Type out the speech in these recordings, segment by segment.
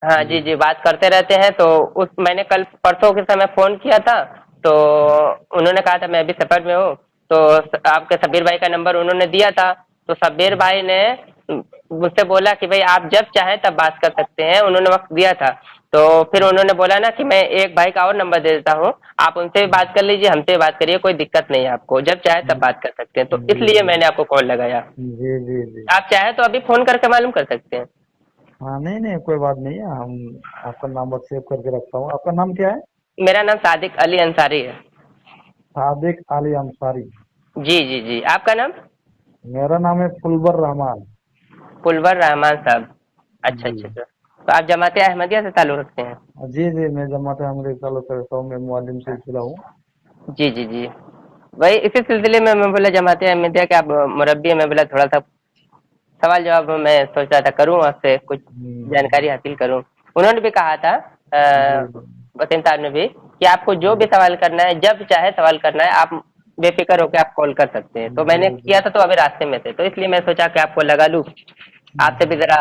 हाँ जी जी जी, बात करते रहते हैं। तो उस मैंने कल परसों के समय फोन किया था, तो उन्होंने कहा था मैं अभी सफर में हूँ। तो आपके सबीर भाई का नंबर उन्होंने दिया था। तो सबीर भाई ने मुझसे बोला कि भाई आप जब चाहें तब बात कर सकते हैं, उन्होंने वक्त दिया था। तो फिर उन्होंने बोला ना कि मैं एक भाई का और नंबर दे देता हूँ, आप उनसे भी बात कर लीजिए, हमसे भी बात करिए, कोई दिक्कत नहीं है, आपको जब चाहे तब बात कर सकते हैं। तो जी इसलिए जी मैंने आपको कॉल लगाया। जी जी जी। आप चाहे तो अभी फोन करके मालूम कर सकते हैं। हाँ, नहीं नहीं, कोई बात नहीं है। हम आपका नंबर सेव करके रखता हूँ। आपका नाम क्या है? मेरा नाम सादिक अली अंसारी है। सादिक अली अंसारी। जी जी जी, आपका नाम? मेरा नाम है फुलवर रहमान। पुलवर रहमान साहब। अच्छा जी अच्छा अच्छा। तो आप जमात अहमदिया से ताल्लुक़ रखते हैं? जी जी, मैं जमात अहमद ताल्लुक करता हूँ। मैं मुअल्लिम सिलसिला हूँ। जी जी जी। वही इसी सिलसिले में मैं बोला जमात अहमदिया के आप मुरब्बी हैं, मैं बोला थोड़ा सा सवाल जवाब मैं सोच रहा था करूँ आपसे, कुछ जानकारी हम्म, हासिल करूँ। उन्होंने भी कहा था जी वसीम साहब ने भी, कि आपको जो भी सवाल करना है, जब चाहे सवाल करना है, आप बेफिक्र होकर आप कॉल कर सकते हैं। तो जी मैंने जी किया था, तो अभी रास्ते में थे, तो इसलिए मैं सोचा कि आपको लगा लूँ, आपसे भी जी जरा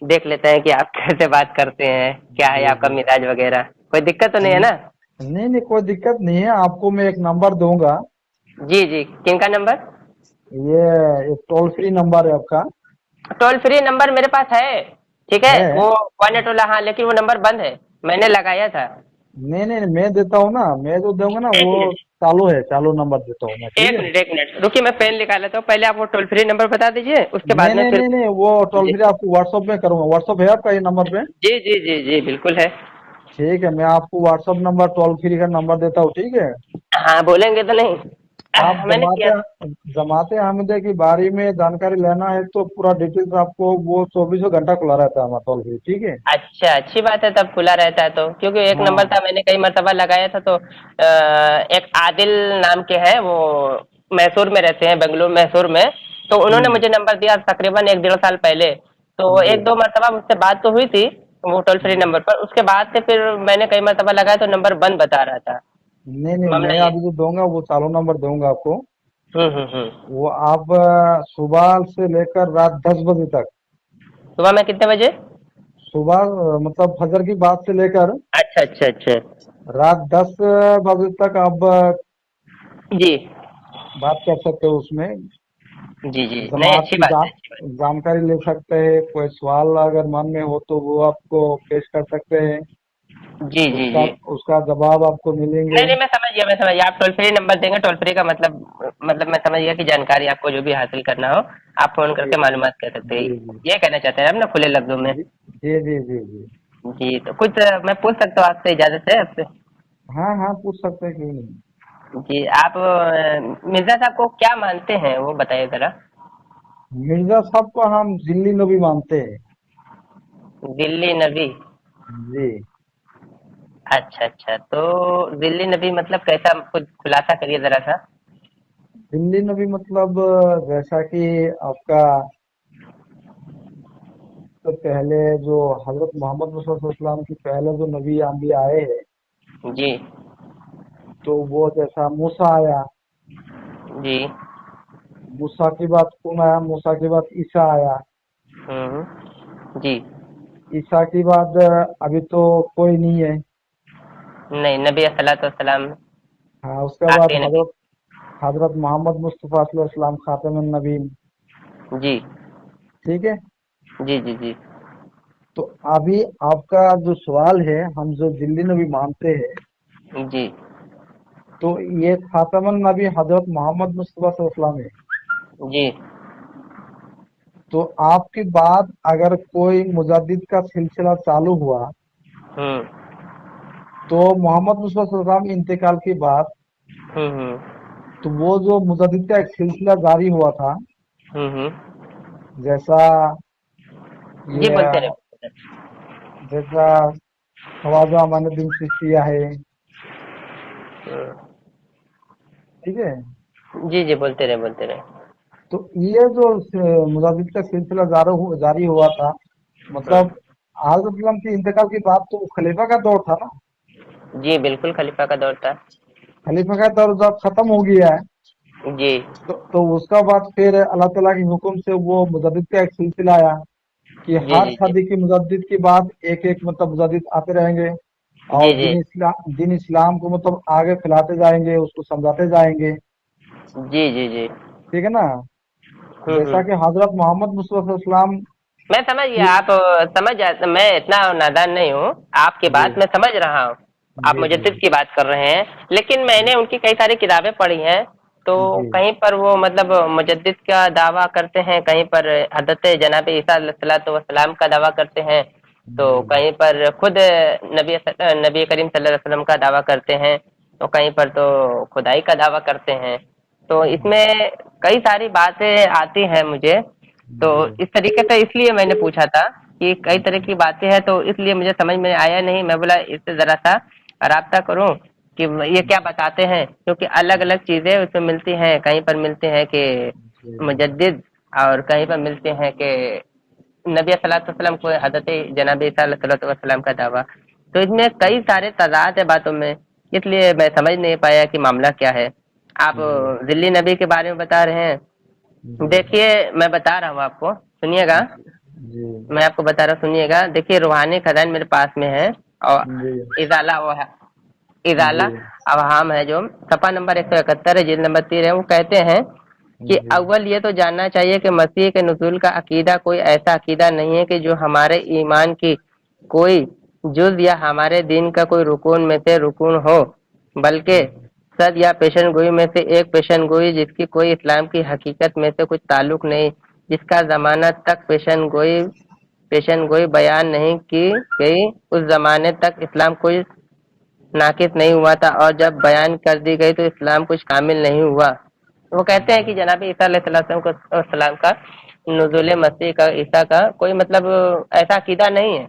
देख लेते हैं कि आप कैसे बात करते हैं, क्या है जी आपका जी। मिजाज वगैरह। कोई दिक्कत तो नहीं है ना? नहीं नहीं, कोई दिक्कत नहीं है। आपको मैं एक नंबर दूंगा। जी जी, किनका नंबर? ये एक टोल फ्री नंबर है आपका। टोल फ्री नंबर मेरे पास है, ठीक है, है? वो 1 वाला, हाँ, लेकिन वो नंबर बंद है, मैंने लगाया था। नहीं नहीं, मैं देता हूँ ना। मैं जो दूंगा ना एक वो मिनट, चालू है। चालू नंबर देता हूँ मैं, ठीक एक है? मिनट, एक मिनट रुकिए, मैं पेन निकाल लेता हूँ। पहले आप वो टोल फ्री नंबर बता दीजिए, उसके नहीं बाद में नहीं फिर। नहीं नहीं, वो टोल जी फ्री आपको व्हाट्सअप में करूंगा। व्हाट्सअप है आपका ये नंबर पे? जी जी जी जी, बिल्कुल है। ठीक है, मैं आपको व्हाट्सअप नंबर टोल फ्री का नंबर देता हूँ, ठीक है? हाँ, बोलेंगे तो नहीं। आप मैंने किया। जमाते अहमदे की बारे में जानकारी लेना है तो पूरा डिटेल्स आपको, वो 24 घंटा खुला रहता है हमारा टोल फ्री, ठीक है? अच्छा, अच्छी बात है, तब खुला रहता है तो, क्योंकि एक नंबर हाँ था, मैंने कई मरतबा लगाया था। तो एक आदिल नाम के हैं वो, मैसूर में रहते हैं, बेंगलुरु मैसूर में। तो उन्होंने हम्म, मुझे नंबर दिया तकरीबन 1 1.5 साल पहले। तो जी। एक दो मरतबा मुझसे बात तो हुई थी वो टोल फ्री नंबर पर, उसके बाद से फिर मैंने कई मरतबा लगाया तो नंबर बंद बता रहा था। नहीं नहीं, मामला मैं ये। अभी जो दूंगा वो चालू नंबर दूंगा आपको। हम्म। वो आप सुबह से लेकर रात 10 बजे तक। सुबह में कितने बजे? सुबह मतलब फजर की बात से लेकर अच्छा अच्छा अच्छा। रात 10 बजे तक आप जी बात कर सकते हो उसमें। जी जी, नहीं, जमात अच्छी की बात है, अच्छी बात जानकारी ले सकते हैं। कोई सवाल अगर मन में हो तो वो आपको पेश कर सकते हैं। है। जी जी उसका जी। उसका जवाब आपको मिलेंगे। नहीं नहीं, मैं समझ गया, मैं समझ गया, आप टोल फ्री नंबर देंगे, टोल फ्री का मतलब मैं समझ गया कि जानकारी आपको जो भी हासिल करना हो, आप फोन जी करके मालूमात कर सकते हैं। जी जी ये कहना चाहते हैं आप ना, खुले लफ्जों में? जी जी जी जी जी। जी, तो कुछ मैं पूछ सकता हूँ आपसे, इजाजत है आपसे? हाँ हाँ, पूछ सकते हैं, क्यों नहीं। जी, आप मिर्जा साहब को क्या मानते हैं, वो बताइए जरा। मिर्जा साहब को हम दिल्ली नबी मानते हैं। दिल्ली नबी? जी। अच्छा अच्छा, तो दिल्ली नबी मतलब कैसा, कुछ खुलासा करिए जरा सा। दिल्ली नबी मतलब जैसा कि आपका, तो पहले जो हजरत मोहम्मद मुसल्लम की पहले जो नबी आंबी आए हैं, जी तो वो जैसा मूसा आया। जी। मूसा के बाद कौन आया? मूसा के बाद ईसा आया। जी। ईसा के बाद अभी तो कोई नहीं है। नहीं, नबी अस्सलातु वस्सलाम हाँ, उसके बाद आखिरी नबी। हजरत हजरत मोहम्मद मुस्तफा सल्लल्लाहु अलैहि वसल्लम खातमुन नबीन। जी ठीक है। जी जी जी तो अभी आपका जो सवाल है, हम जो दिल्ली नबी मानते हैं, जी तो ये खातमुन नबी हजरत मोहम्मद मुस्तफा सल्लल्लाहु अलैहि वसल्लम है। जी। तो आपके बाद अगर कोई मुजद्दिद का सिलसिला चालू हुआ, हम्म तो मोहम्मद मुस्तफा सल्लल्लाहु अलैहि वसल्लम इंतकाल के बाद, हम्म। तो वो जो मुजद्दिद का एक सिलसिला जारी हुआ था, हम्म। जैसा जी, ये बोलते रहे। जैसा ख्वाजा अमानुद्दीन चिश्तिया है, हम्म। ठीक है? जी जी, बोलते रहे, बोलते रहे। तो ये जो मुजद्दिद का सिलसिला जारी हुआ था, मतलब हम्म। हजरत इस्लाम के इंतकाल के बाद तो खलीफा का दौर था ना। जी, बिल्कुल खलीफा का दौर था। खलीफा का दौर जब खत्म हो गया है, जी तो उसका बाद फिर अल्लाह ताला के हुक्म से वो मुजद्दिद का एक सिलसिला आया। कि जी हर जी जी सदी की मुजद्दिद के बाद एक एक मतलब मुजद्दिद आते रहेंगे, जी और जी दीन इस्लाम को मतलब आगे फैलाते जाएंगे, उसको समझाते जाएंगे। जी जी जी। ठीक है ना। जैसा हम्म। कि हजरत मोहम्मद मुस्तफा सल्लल्लाहु अलैहि मैं समझ गया, वसल्लम आप समझ जा, मैं इतना नादान नहीं हूँ, आपकी की। बात मैं समझ रहा हूँ। आप जी जी मुजद्दिद की बात कर रहे हैं, लेकिन जी मैंने उनकी कई सारी किताबें पढ़ी हैं। तो जी कहीं पर वो मतलब मुजद्दिद का दावा करते हैं, कहीं पर हजरत जनाब ईसा अलैहिस्सलाम का दावा करते हैं, तो जी कहीं पर खुद नबी करीम सल्लल्लाहु अलैहि वसल्लम का दावा करते हैं, तो कहीं पर तो खुदाई का दावा करते हैं। तो इसमें कई सारी बातें आती हैं मुझे। तो जी इस तरीके से इसलिए मैंने पूछा था कि कई तरह की बातें हैं, तो इसलिए मुझे समझ में आया नहीं, मैं बोला इससे जरा सा राब्ता करूं कि ये क्या बताते हैं, क्योंकि अलग अलग चीजें उसमें मिलती हैं। कहीं पर मिलते हैं कि जी मुजद्दिद, और कहीं पर मिलते हैं कि नबी सल्लल्लाहु अलैहि वसल्लम को हजरत जनाब ईसा सल्लल्लाहु अलैहि वसल्लम का दावा। तो इसमें कई सारे तजाद है बातों में, इसलिए मैं समझ नहीं पाया कि मामला क्या है। आप जी दिल्ली नबी के बारे में बता रहे हैं। जी देखिए, मैं बता रहा हूँ आपको, सुनिएगा। जी मैं आपको बता रहा हूँ, सुनिएगा। देखिए, रूहानी खजान मेरे पास में है, और जी इजाला वो है, इजाला जी अवहाम है, जो सफा नंबर 171 है, जिल्द नंबर 3 है। वो कहते हैं कि जी अव्वल ये तो जानना चाहिए कि मसीह के नुज़ूल का अकीदा कोई ऐसा अकीदा नहीं है कि जो हमारे ईमान की कोई जुज या हमारे दीन का कोई रुकून में से रुकून हो, बल्कि सद या पेशन गोई में से एक पेशन गोई जिसकी कोई इस्लाम की हकीकत में से कुछ ताल्लुक नहीं, जिसका जमाना तक पेशन गोई बयान नहीं की गई, उस जमाने तक इस्लाम कोई नाकिस नहीं हुआ था, और जब बयान कर दी गई तो इस्लाम कुछ कामिल नहीं हुआ। वो कहते हैं कि जनाब ईसा अलैहिस्सलाम का नुज़ूल मसीह का, ईसा का कोई मतलब ऐसा अकीदा नहीं है,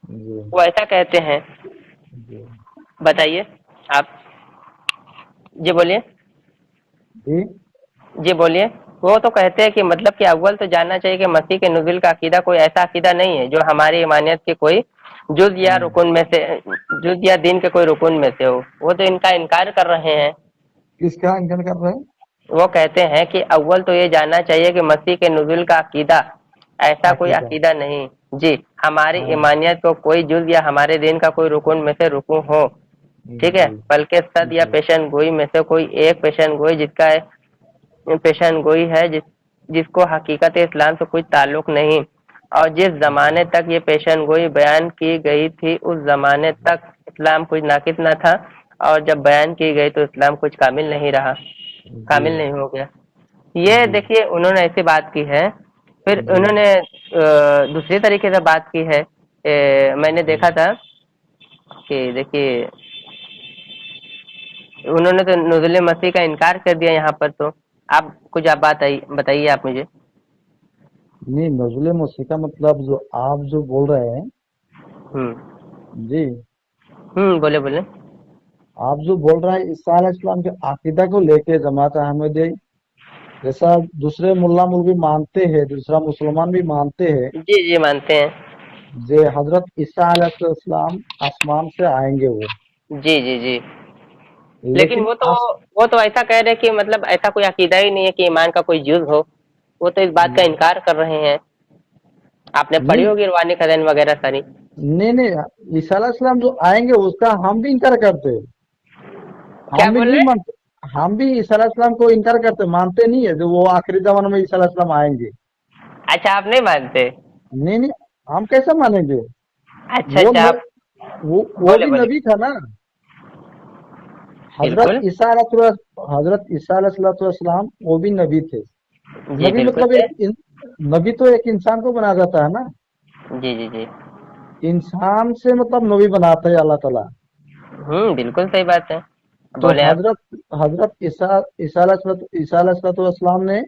जी वो ऐसा कहते हैं। जी बताइए आप। जी बोलिए। जी जी बोलिए। वो तो कहते हैं कि मतलब कि अव्वल तो जानना चाहिए कि मसीह के नुज़ूल का अकीदा कोई ऐसा अकीदा नहीं है जो हमारी ईमानियत के कोई जुज या रुकन में से, जुज या दीन के कोई रुकन में से हो। वो तो इनका इनकार कर रहे हैं। किसका इंकार कर रहे हैं? वो कहते हैं कि अव्वल तो ये जानना चाहिए कि मसीह के नुज़ूल का अकीदा ऐसा कोई अकीदा। अकीदा नहीं, जी, हमारी हाँ। ईमानियत को कोई जुज या हमारे दीन का कोई रुकन में से रुकू हो, ठीक है, जी बल्कि सद या जी पेशन गोई में से कोई एक पेशन गोई जिसका पेशन गोई है, जिसको हकीकत इस्लाम से कुछ ताल्लुक नहीं, और जिस जमाने तक ये पेशन गोई बयान की गई थी उस जमाने तक इस्लाम कुछ नाकिस न था, और जब बयान की गई तो इस्लाम कुछ कामिल नहीं रहा, जी कामिल नहीं हो गया। ये जी देखिए, उन्होंने ऐसी बात की है। फिर जी उन्होंने दूसरी तरीके से बात की है। मैंने जी देखा था कि देखिए, उन्होंने तो नुज़ुल मसीह का इनकार कर दिया यहाँ पर। तो आप कुछ आप बात बताइए आप मुझे। नहीं, नजुल मसीह का मतलब जो आप जो बोल रहे हैं, हम्म। जी, बोले बोले। आप जो बोल रहे हैं ईसा अलैहिस्सलाम के अकीदा को लेके जमात अहमदी, जैसा दूसरे मुल्ला मुल्की मानते हैं, दूसरा मुसलमान भी मानते हैं, जी जी, मानते हैं। जे हजरत ईसा अलैहिस्सलाम आसमान से आएंगे वो। जी जी जी। लेकिन लेकिन वो तो ऐसा कह रहे हैं कि मतलब ऐसा कोई अकीदा ही नहीं है कि ईमान का कोई जुज हो। वो तो इस बात का इनकार कर रहे हैं। आपने पढ़ी नहीं होगी रूहानी खजान वगैरह सारी। नहीं नहीं, ईसा अलैहिस्सलाम जो आएंगे उसका हम भी इनकार करते हैं। क्या हम भी बोल नहीं रहे हैं? मानते। हम भी ईसा अलैहिस्सलाम को इनकार करते, मानते नहीं है जो वो आखिरी जमाने में ईसा अलैहिस्सलाम आएंगे। अच्छा, आप नहीं मानते? नहीं नहीं, हम कैसे मानेंगे? अच्छा वो अच्छा, न, आप वो बोले भी बोले। नबी था ना। हजरत बिल्कुल। ईसा हजरत ईसा अलैहिस्सलाम वो भी नबी थे। जी नबी बिल्कुल मतलब है। नबी तो एक इंसान को बना जाता है ना। जी जी जी। इंसान से मतलब नबी बनाता है अल्लाह ताला। बिल्कुल सही बात है। तो बोले आप। हजरत हजरत ईसा अलैहिस्सलाम ने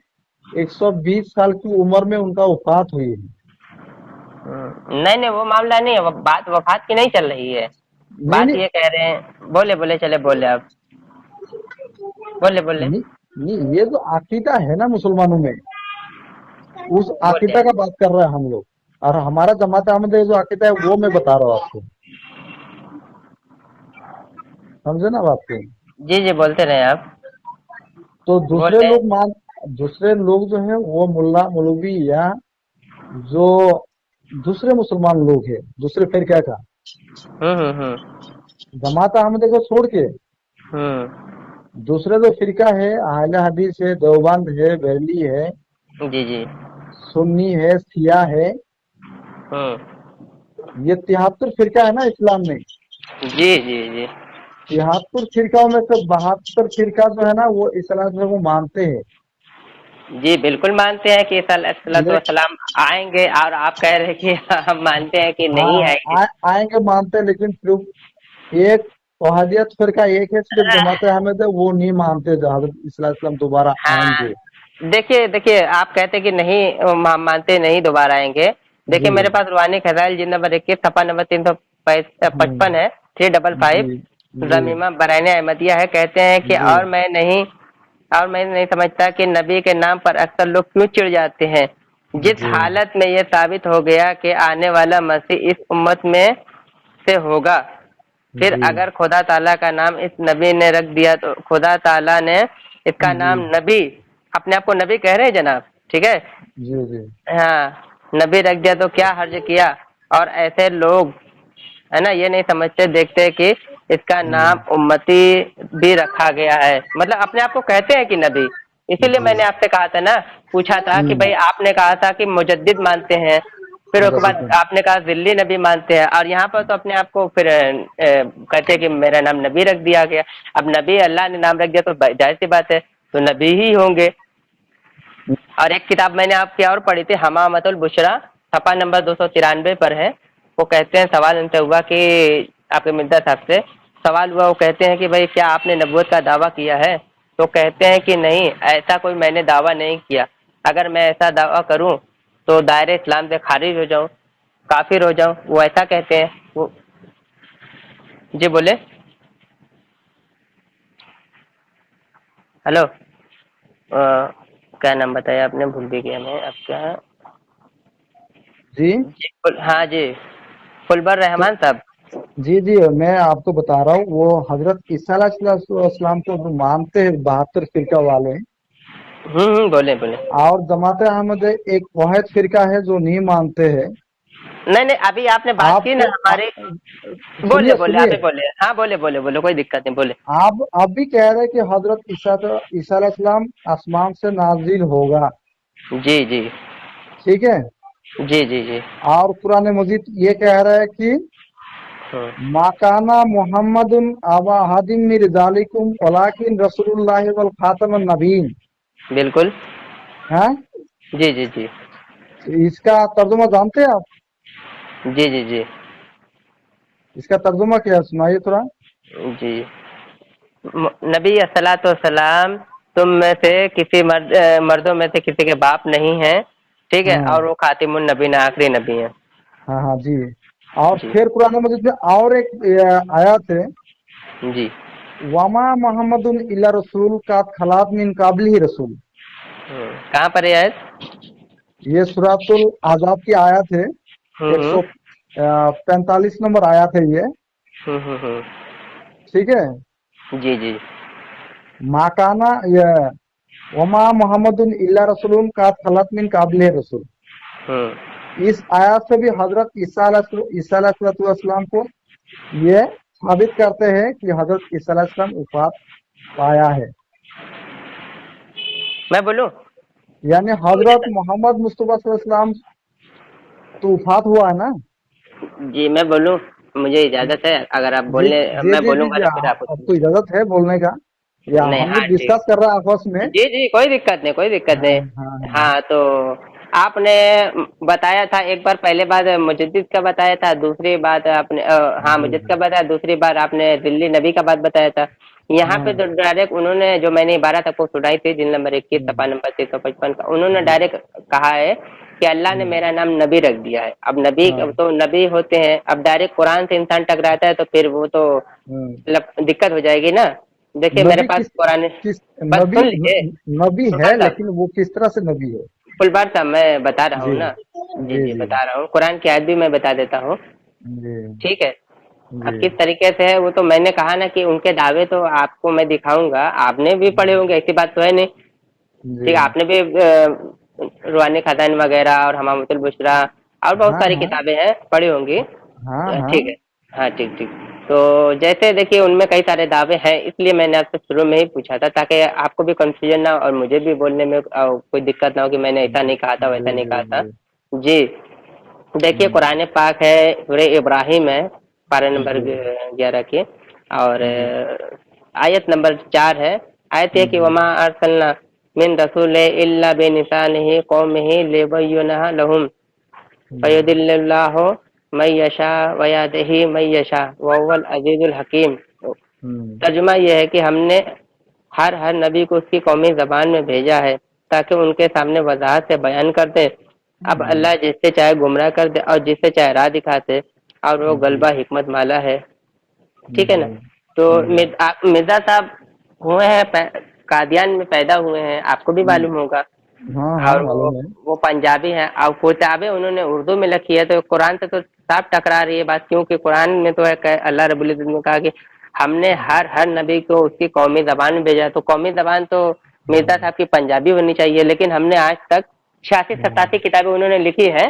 120 साल की उम्र में उनका वफात हुई है। नहीं नहीं, वो मामला नहीं है, वो बात वफात की नहीं चल रही है। नहीं बात नहीं ये कह रहे हैं, बोले बोले, चले बोले आप, बोले बोले, नहीं नहीं, ये जो अकीदा है ना मुसलमानों में, उस बोले। अकीदा का बात कर रहे हैं हम लोग। और हमारा जमात अहमद जो अकीदा है वो मैं बता रहा हूँ आपको। समझे ना बात को? जी जी, बोलते रहे आप। तो बोले। दूसरे लोग जो है वो मुल्ला मौलवी या जो दूसरे मुसलमान लोग हैं, दूसरे फिरका का, हम्म। जमात अहमद को छोड़ के दूसरे जो फिरका है, अहले हदीस है, देवबंद है, बरेली है, जी जी। सुन्नी है, शिया है, हम्म। ये 73 फिरका है ना इस्लाम में। जी जी जी 73 फिरकाओं में से 72 फिरका जो है ना वो इस्लाम को मानते हैं। जी, बिल्कुल मानते हैं कि लेकिन सलाम आएंगे, और आप कह रहे हैं कि हम मानते हैं कि हाँ नहीं हाँ, आएंगे। आएंगे मानते हैं, लेकिन सिर्फ एक वहादियत फिरका एक है, सिर्फ जमात अहमद है, वो नहीं मानते जो हजरत इस्लाम दोबारा हाँ, आएंगे। देखिए देखिए, आप कहते हैं कि नहीं, हम मानते नहीं दोबारा आएंगे। देखिए, जी। मेरे पास रूहानी खजाइल जिन नंबर 21 सफा नंबर 355 है, 355। जी जी रमीमा बरैन अहमदिया है, कहते हैं कि जी और मैं नहीं समझता कि नबी के नाम पर अक्सर लोग क्यों चिढ़ जाते हैं। जिस जी हालत में यह साबित हो गया कि आने वाला मसीह इस उम्मत में से होगा, फिर जी अगर खुदा ताला का नाम इस नबी ने रख दिया तो खुदा ताला ने इसका जी नाम नबी, अपने आप को नबी कह रहे हैं जनाब, ठीक है, जी जी हाँ, नबी रख दिया तो क्या हर्ज किया। और ऐसे लोग है ना, ये नहीं समझते देखते कि इसका नाम उम्मती भी रखा गया है, मतलब अपने आप को कहते हैं कि नबी। इसीलिए जी मैंने आपसे कहा था ना, पूछा था कि भाई, आपने कहा था कि मुजद्दिद मानते हैं, फिर उसके बाद मुजद्दिद। आपने कहा जिल्ली नबी मानते हैं, और यहाँ पर तो अपने आप को फिर कहते हैं कि मेरा नाम नबी रख दिया गया। अब नबी अल्लाह ने नाम रख दिया तो जाहिर सी बात है, तो नबी ही होंगे। और एक किताब मैंने आपकी और पढ़ी थी, हमामतुल बुशरा, सफा नंबर 293 पर है। वो कहते हैं, सवाल उनसे हुआ कि आपके मिर्जा साहब से सवाल हुआ, वो कहते हैं कि भाई क्या आपने नबूवत का दावा किया है? तो कहते हैं कि नहीं, ऐसा कोई मैंने दावा नहीं किया। अगर मैं ऐसा दावा करूं तो दायरे इस्लाम से खारिज हो जाऊं, काफिर हो जाऊं, वो ऐसा कहते हैं वो। जी बोले। हेलो, क्या नाम बताया आपने, भूल भी गया मैं आपका। जी जी हाँ जी, फुलबर तो रहमान साहब। जी जी, मैं आपको बता रहा हूँ, वो हजरत ईसा अलैहिस्सलाम को जो मानते हैं 72 फिरका वाले, बोले बोले। और जमात अहमद एक वाहिद फिरका है जो नहीं मानते हैं। नहीं नहीं, अभी आपने बात की ना आपको हमारे। बोले सुनिए बोले, आप सुनिए, ही बोले, हाँ बोले बोले बोले, कोई दिक्कत नहीं, बोले। आप भी कह रहे हैं कि हजरत ईसा अलैहिस्सलाम आसमान से नाजिल होगा, जी जी ठीक है। जी जी जी। और कुरान मजीद ये कह रहा है कि हम्म, माकाना मोहम्मदुन अबा अहदिम मिन रिजालिकुम वलाकिन रसूलुल्लाहि वल खातमुन नबीन बिल्कुल। है। जी जी जी इसका तर्जुमा जानते हैं आप? जी जी जी इसका तर्जुमा क्या है, सुनाइए थोड़ा। जी। नबी अस्सलातु वस्सलाम तुम में से किसी मर्दों में से किसी के बाप नहीं है, ठीक है, हाँ और वो खातिमुन नबी, आखिरी नबी है। हाँ हाँ जी। और जी फिर कुरान मजीद में और एक आयत है, जी। वमा मोहम्मदुन इल्ला रसूल का खलात मिन काबली रसूल। कहाँ पर है आयत? ये सूरतुल आज़ाब की आयत है, हम्म। 145 नंबर आयत है ये, हम्म। ठीक है। जी जी। माकाना ये वमा मोहम्मदुन इल्ला रसूलुन का खलात मिन काबली रसूल। हम्म। इस आयत से भी हजरत ईसा अलैहिस्सलाम को ये साबित करते हैं कि हजरत ईसा अलैहिस्सलाम वफात पाया है, मैं बोलूं? यानी हजरत मोहम्मद मुस्तफा सल्लल्लाहु अलैहि वसल्लम तो वफात हुआ है ना। जी मैं बोलूं, मुझे इजाजत है अगर आप जी बोलने, जी मैं जी जी बोलूंगा जी, तो फिर आप आपको इजाजत है बोलने का, या नहीं, हम हाँ लोग ठीक। डिस्कस कर रहे हैं आपस में। जी जी, कोई दिक्कत नहीं, कोई दिक्कत हाँ नहीं। हाँ हाँ हाँ, तो आपने बताया था एक बार, पहले बार मुजद्दिद का बताया था, दूसरी बात आपने हाँ जी मुजद्दिद का बताया, दूसरी बार आपने दिल्ली नबी का बात बताया था। यहाँ पे हाँ जो डायरेक्ट उन्होंने, जो मैंने इबारत आपको सुनाई थी जिन नंबर 21 सफा नंबर 355 का, उन्होंने जी डायरेक्ट कहा है कि अल्लाह ने मेरा नाम नबी रख दिया है। अब नबी हाँ तो नबी होते हैं, अब डायरेक्ट कुरान से इंसान टकराता है तो फिर वो तो हाँ। मतलब दिक्कत हो जाएगी ना। देखिए मेरे नबी पास किस कुरान, किस बस नबी सुन लीजिए। नबी है, फुलबार साहब, लेकिन वो किस तरह से नबी है? फुलबार साहब, मैं बता रहा हूँ जी ना। जी जी जी, जी बता रहा हूँ, कुरान की आयत भी मैं बता देता हूँ, जी ठीक है। अब जी किस तरीके से है वो तो मैंने कहा ना कि उनके दावे तो आपको मैं दिखाऊंगा, आपने भी पढ़े होंगे, ऐसी बात तो है नहीं, जी ठीक है, आपने भी रूहानी खजान वगैरह और हमामतुल बुशरा اور بہت हाँ ساری हाँ کتابیں ہیں پڑھی ہوں گی. हाँ हाँ. ٹھیک ہے. ہاں ٹھیک ٹھیک. تو جیسے دیکھیے ان میں کئی سارے دعوے ہیں، اس لیے میں نے آپ سے شروع میں ہی پوچھا تھا تاکہ آپ کو بھی کنفیوژن نہ ہو اور مجھے بھی بولنے میں کوئی دقت نہ ہو کہ میں نے ایسا نہیں کہا تھا جی ویسا نہیں جی کہا تھا. جی. جی دیکھیے قرآن پاک ہے سورہ ابراہیم ہے پارہ نمبر جی 11 کی، اور جی آیت نمبر 4 ہے. آیت ہے کہ جی وما ارسلنا من رسول الا بلسانہ قومہ لیبینہ لہم فیضل اللہ من یشاء ویہدی من یشاء وہو العزیز الحکیم. ترجمہ یہ ہے کہ ہم نے ہر نبی کو اس کی قومی زبان میں بھیجا ہے تاکہ ان کے سامنے وضاحت سے بیان کر دیں. اب اللہ جس سے چاہے گمراہ کر دے اور جس سے چاہے راہ دکھاتے، اور وہ جی غلبہ حکمت مالا ہے. ٹھیک ہے نا. جی تو جی. مرزا صاحب ہوئے ہیں قادیان میں پیدا ہوئے ہیں، آپ کو بھی معلوم ہوگا. ہاں ہاں اور معلوم ہے. وہ پنجابی ہیں، اور کتابیں انہوں نے اردو میں لکھی ہے، تو قرآن سے تو صاف ٹکرا رہی ہے بات، کیونکہ قرآن میں تو ہے کہ اللہ رب العزت نے کہا کہ ہم نے ہر نبی کو اس کی قومی زبان میں بھیجا. تو قومی زبان تو مرزا صاحب کی پنجابی ہونی چاہیے، لیکن ہم نے آج تک 86-87 کتابیں انہوں نے لکھی ہے،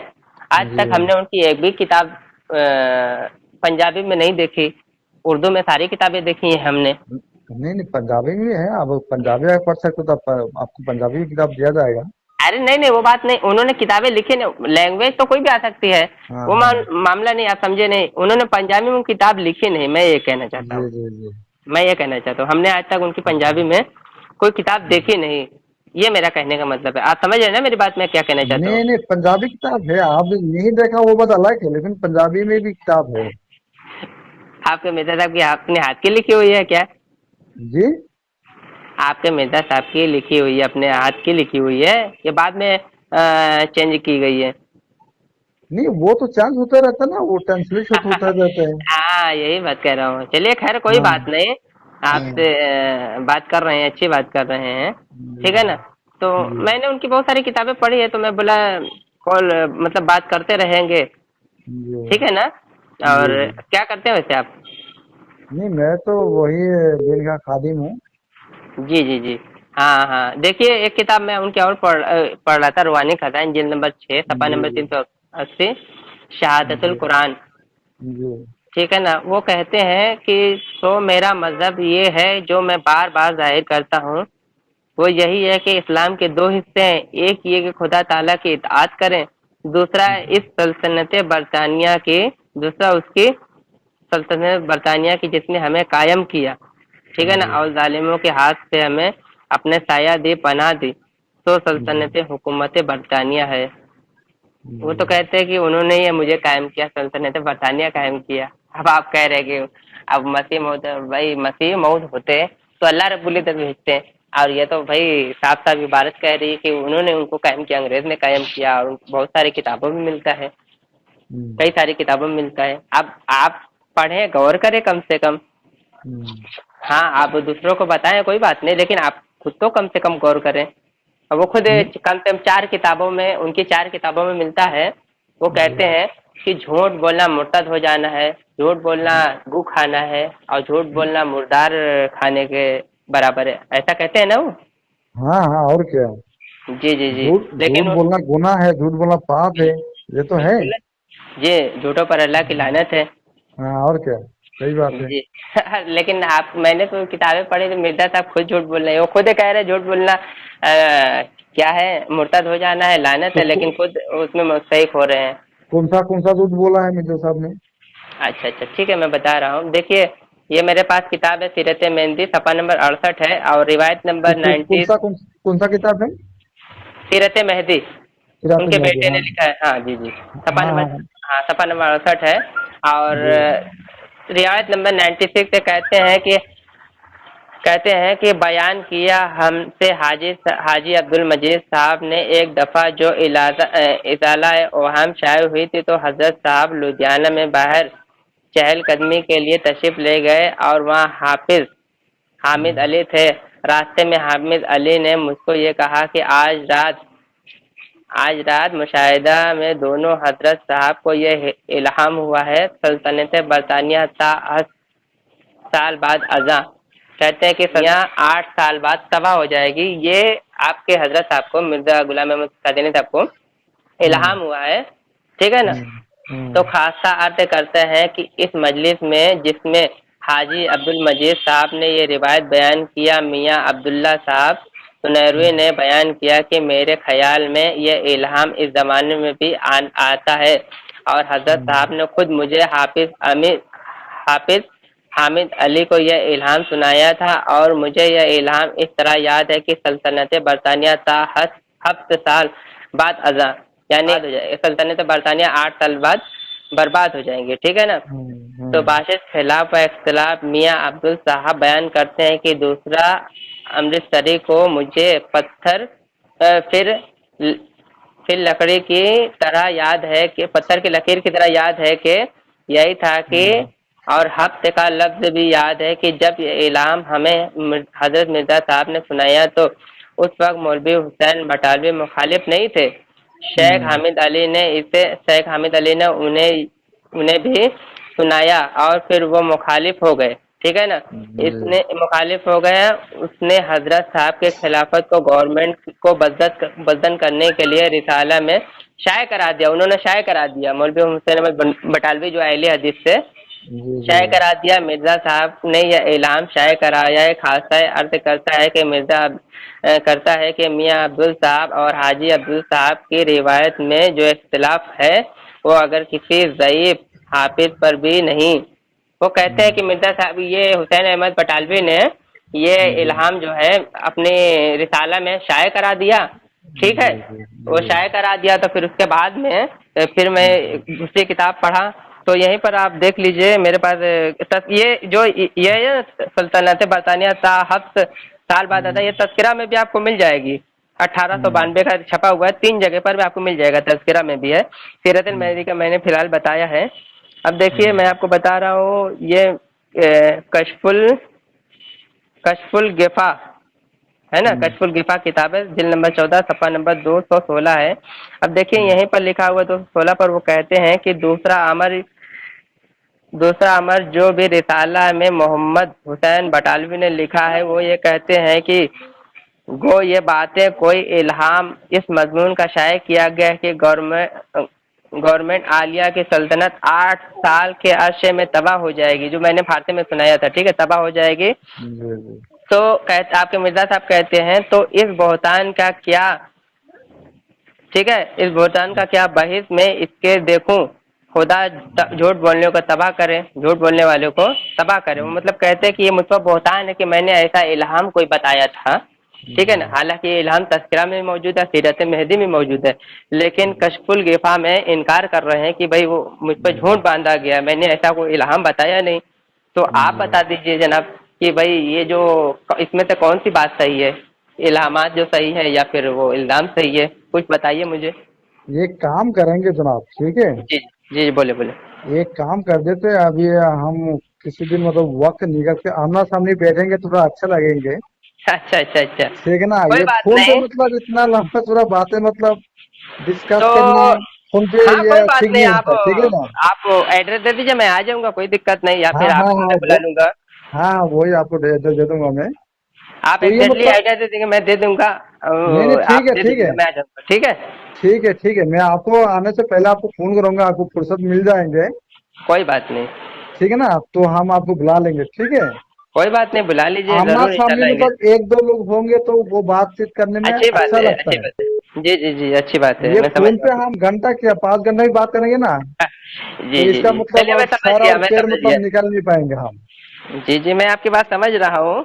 آج جی. تک ہم نے ان کی ایک بھی کتاب پنجابی میں نہیں دیکھی. اردو میں ساری کتابیں دیکھی ہیں ہم نے. نہیں نہیں پنجابی بھی ہے، اب پنجابی اگر پڑھ سکتے تو آپ کو پنجابی کی کتاب دیا جائے گا. ارے نہیں وہ بات نہیں، انہوں نے کتابیں لکھی نہیں، لینگویج تو کوئی بھی آ سکتی ہے، ہاں وہ ہاں. معاملہ نہیں، آپ سمجھے نہیں. انہوں نے پنجابی میں کتاب لکھی نہیں، میں یہ کہنا چاہتا جی ہوں. جی جی. میں یہ کہنا چاہتا ہوں ہم نے آج تک ان کی پنجابی میں کوئی کتاب دیکھی نہیں. یہ میرا کہنے کا مطلب ہے. آپ سمجھ رہے ہیں نا میری بات میں کیا کہنا چاہتا ہوں. نہیں نہیں پنجابی کتاب ہے، آپ نہیں دیکھا وہ بات الگ ہے، لیکن پنجابی میں بھی کتاب ہے. آپ کے مرزا صاحب کی اپنے ہاتھ کی لکھی ہوئی ہے کیا؟ جی. آپ کے مرزا صاحب کی لکھی ہوئی ہے، اپنے ہاتھ کی لکھی ہوئی ہے، یہ بعد میں چینج کی گئی ہے؟ نہیں وہ تو چینج ہوتا رہتا ہے نا، وہ ٹرانسلیٹ ہوتا رہتا ہے. ہاں یہی بات کہہ رہا ہوں. چلیے خیر کوئی ہاں بات نہیں، آپ ہاں. سے بات کر رہے ہیں، اچھی بات کر رہے ہیں. ٹھیک ہے نا. تو جی میں نے ان کی بہت ساری کتابیں پڑھی ہے، تو میں بولا کال مطلب بات کرتے رہیں گے. جی ٹھیک ہے نا. اور جی جی. کیا کرتے ہیں ویسے آپ؟ نہیں میں تو وہی دین کا خادم ہوں. جی جی جی. ہاں دیکھیے ایک کتاب میں ان کی اور پڑھ رہا تھا، روحانی خزائن جلد نمبر 6 صفحہ جی نمبر 380 شہادت جی القرآن. جی. ٹھیک ہے نا. وہ کہتے ہیں کہ سو میرا مذہب یہ ہے جو میں بار بار ظاہر کرتا ہوں، وہ یہی ہے کہ اسلام کے دو حصے ہیں. ایک یہ کہ خدا تعالیٰ کی اطاعت کریں، دوسرا اس سلطنت برطانیہ کی سلطنت برطانیہ کی جس نے ہمیں قائم کیا. ٹھیک ہے نا. جی اور ظالموں کے ہاتھ سے ہمیں اپنے سایہ دی پناہ دی، تو سلطنت حکومت برطانیہ ہے. وہ تو جی کہتے ہیں کہ انہوں نے یہ مجھے قائم کیا، سلطنت برطانیہ قائم کیا. اب آپ کہہ رہے کہ اب مسیح موت، بھائی مسیح موت ہوتے تو اللہ رب العزت بھیجتے ہیں. اور یہ تو بھائی صاف صاف عبارت کہہ رہی ہے کہ انہوں نے ان کو قائم کیا، انگریز نے قائم کیا. اور بہت ساری کتابوں میں ملتا ہے، کئی ساری کتابوں میں ملتا ہے. اب آپ پڑھیں، غور کریں کم سے کم. ہاں آپ دوسروں کو بتائیں کوئی بات نہیں، لیکن آپ خود تو کم سے کم غور کریں. وہ خود کم سے کم 4 کتابوں میں، ان کی 4 کتابوں میں ملتا ہے. وہ کہتے ہیں کہ جھوٹ بولنا مرتد ہو جانا ہے، جھوٹ بولنا گو کھانا ہے، اور جھوٹ بولنا مردار کھانے کے برابر ہے. ایسا کہتے ہیں نا وہ. ہاں ہاں اور کیا. جی جی جی. جھوٹ لیکن بولنا گناہ ہے، جھوٹ بولنا پاپ ہے، یہ تو ہے. بالکل جی، جھوٹوں پر اللہ کی لعنت ہے. ہاں اور کیا. صحیح بات ہے. جی لیکن میں نے تو کتابیں پڑھی تو مرزا صاحب خود جھوٹ بول رہے ہیں. وہ خود کہہ رہے جھوٹ بولنا کیا ہے، مرتد ہو جانا ہے، لعنت ہے، تو لیکن خود اس میں مستحق ہو رہے ہیں. کون سا جھوٹ بولا ہے مرزا صاحب نے؟ اچھا ٹھیک ہے، میں بتا رہا ہوں. دیکھیے یہ میرے پاس کتاب ہے سیرت مہندی، صفحہ نمبر 68 ہے، اور روایت نمبر 90 کون سا کتاب ہے؟ سیرت مہدی. سیرات ان کے مہدی. بیٹے نے ہاں لکھا ہے. ہاں جی صفحہ ہاں نمبر، ہاں. ہاں صفحہ نمبر 68 ہے. اور جی روایت نمبر 96 سے کہتے ہیں کہ بیان کیا ہم سے حاجی عبد المجید صاحب نے ایک دفعہ جو اطالہ اوہام شائع ہوئی تھی، تو حضرت صاحب لدھیانہ میں باہر چہل قدمی کے لیے تشریف لے گئے، اور وہاں حافظ حامد علی تھے. راستے میں حامد علی نے مجھ کو یہ کہا کہ آج رات مشاہدہ میں دونوں حضرت صاحب کو یہ الہام ہوا ہے، سلطنت برطانیہ تا 8 سال بعد ازاں. کہتے ہیں کہ 8 سال بعد تباہ ہو جائے گی. یہ آپ کے حضرت صاحب کو، مرزا غلام احمد قادیانی صاحب کو الہام ہوا ہے ٹھیک ہے نا. ہوں، تو خاصہ عرض کرتے ہیں کہ اس مجلس میں جس میں حاجی عبد المجید صاحب نے یہ روایت بیان کیا، میاں عبداللہ صاحب سنیروی نے بیان کیا کہ میرے خیال میں یہ الہام اس زمانے میں بھی آتا ہے، اور حضرت صاحب نے خود مجھے حافظ حامد علی کو یہ الہام سنایا تھا، اور مجھے یہ الہام اس طرح یاد ہے کہ سلطنت برطانیہ تا 7 سال بعد ازاں، یعنی سلطنت برطانیہ 8 سال بعد برباد ہو جائیں گے. ٹھیک ہے نا. تو باشد خلاف و اختلاف میاں عبدال صاحب بیان کرتے ہیں کہ دوسرا امرتسری کو مجھے پتھر پھر لکڑی کی طرح یاد ہے کہ پتھر کی لکیر کی طرح یاد ہے کہ یہی تھا کہ، اور ہفتے کا لفظ بھی یاد ہے کہ جب یہ الہام ہمیں حضرت مرزا صاحب نے سنایا تو اس وقت مولوی حسین بٹالوی مخالف نہیں تھے. شیخ حامد علی نے انہیں بھی سنایا اور پھر وہ مخالف ہو گئے. ٹھیک ہے نا. اس نے مخالف ہو گیا. اس نے حضرت صاحب کے خلافت کو گورنمنٹ کو بزدن کرنے کے لیے رسالہ میں شائع کرا دیا. انہوں نے شائع کرا دیا، مولوی حسین احمد بٹالوی جو اہل حدیث سے شائع کرا دیا. مرزا صاحب نے یہ اعلان شائع کرایا ہے. خاصہ عرض کرتا ہے کہ میاں عبدال صاحب اور حاجی عبدال صاحب کی روایت میں جو اختلاف ہے وہ اگر کسی ضعیف حافظ پر بھی نہیں. وہ کہتے ہیں کہ مرزا صاحب یہ حسین احمد بٹالوی نے یہ الہام جو ہے اپنے رسالہ میں شائع کرا دیا. ٹھیک ہے. وہ شائع کرا دیا تو پھر اس کے بعد میں پھر میں دوسری کتاب پڑھا تو یہیں پر آپ دیکھ لیجئے میرے پاس یہ جو یہ سلطنت برطانیہ تا 7 سال بعد آتا ہے، یہ تذکرہ میں بھی آپ کو مل جائے گی. 1892 کا چھپا ہوا ہے، 3 جگہ پر بھی آپ کو مل جائے گا. تذکرہ میں بھی ہے، سیرت المہدی کا میں نے فی الحال بتایا ہے. اب دیکھیے میں آپ کو بتا رہا ہوں، یہ کشف الغفا ہے نا، کشف الغفا کتاب ہے، جلد نمبر 14 صفحہ نمبر 216 ہے. اب دیکھیے یہیں پر لکھا ہوا 216 پر وہ کہتے ہیں کہ دوسرا امر جو بھی رسالہ میں محمد حسین بٹالوی نے لکھا ہے وہ یہ کہتے ہیں کہ گو یہ باتیں کوئی الہام اس مضمون کا شائع کیا گیا ہے کہ گورنمنٹ عالیہ کی سلطنت 8 سال کے عرصے میں تباہ ہو جائے گی، جو میں نے فارسی میں سنایا تھا. ٹھیک ہے، تباہ ہو جائے گی. تو آپ کے مرزا صاحب کہتے ہیں تو اس بہتان کا کیا، ٹھیک ہے، اس بہتان کا کیا بحث میں اس کے دیکھوں خدا جھوٹ بولنے کو تباہ کرے، جھوٹ بولنے والوں کو تباہ کرے. وہ مطلب کہتے ہیں کہ یہ مجھ پر بہتان ہے کہ میں نے ایسا الہام کوئی بتایا تھا. ٹھیک ہے نا. حالانکہ یہ الہام تذکرہ میں موجود ہے، سیرت مہدی میں موجود ہے، لیکن کشف الغفا میں انکار کر رہے ہیں کہ بھائی وہ مجھ پر جھوٹ باندھا گیا، میں نے ایسا کوئی الہام بتایا نہیں. تو آپ بتا دیجئے جناب کہ بھائی یہ جو اس میں سے کون سی بات صحیح ہے، الہامات جو صحیح ہے یا پھر وہ الزام صحیح ہے؟ کچھ بتائیے مجھے. ایک کام کریں گے جناب، ٹھیک ہے، جی جی بولے. ایک کام کر دیتے ہیں. ابھی ہم کسی دن مطلب وقت نکل کے آمنا سامنے بیٹھیں گے، تھوڑا اچھا لگیں گے. اچھا ٹھیک ہے نا. کوئی یہ بات فون پہ نہیں. مطلب اتنا لمبا تھوڑا باتیں مطلب ڈسکس تو کرنا فون پہ ہاں کوئی یہ بات ٹھیک نہیں، نہیں ہوتا. ٹھیک ہے نا. آپ ایڈریس دے دیجیے، میں آ جاؤں گا، کوئی دقت نہیں، یا ہاں پھر آپ ہاں کو ہاں میں بلا لوں گا. ہاں وہی آپ کو دے دوں گا میں. آپ تو یہ ایگزیکٹلی مطلب ایڈریس دے دیں گے، میں دے دوں گا. نہیں نہیں، ٹھیک آپ ہے دے ٹھیک دیجیے ہے گا، میں آ جاؤں گا. ٹھیک ہے. ٹھیک ہے. میں آپ کو آنے سے پہلے آپ کو فون کروں گا، آپ کو فرصت مل جائیں گے. کوئی بات نہیں. ٹھیک ہے نا. تو ہم آپ کو بلا لیں گے. ٹھیک ہے. کوئی بات نہیں، بلا لیجیے، آمنا ضرور سامنے انشاءاللہ آئیں گے. مطلب 1-2 لوگ ہوں گے تو وہ بات چیت کرنے میں اچھی بات اچھا ہے، لگتا اچھی ہے. بات ہے. جی اچھی بات ہے، یہ میں سمجھ فون رہا پہ ہم گھنٹہ کیا 5 گھنٹہ بھی بات کریں گے نا، ہوں. تو اس کا جی مطلب چلیے، میں سمجھ سر گیا، اور میں پیر سمجھ گیا. مطلب نکال نہیں پائیں گے ہم. جی میں آپ کی بات سمجھ رہا ہوں.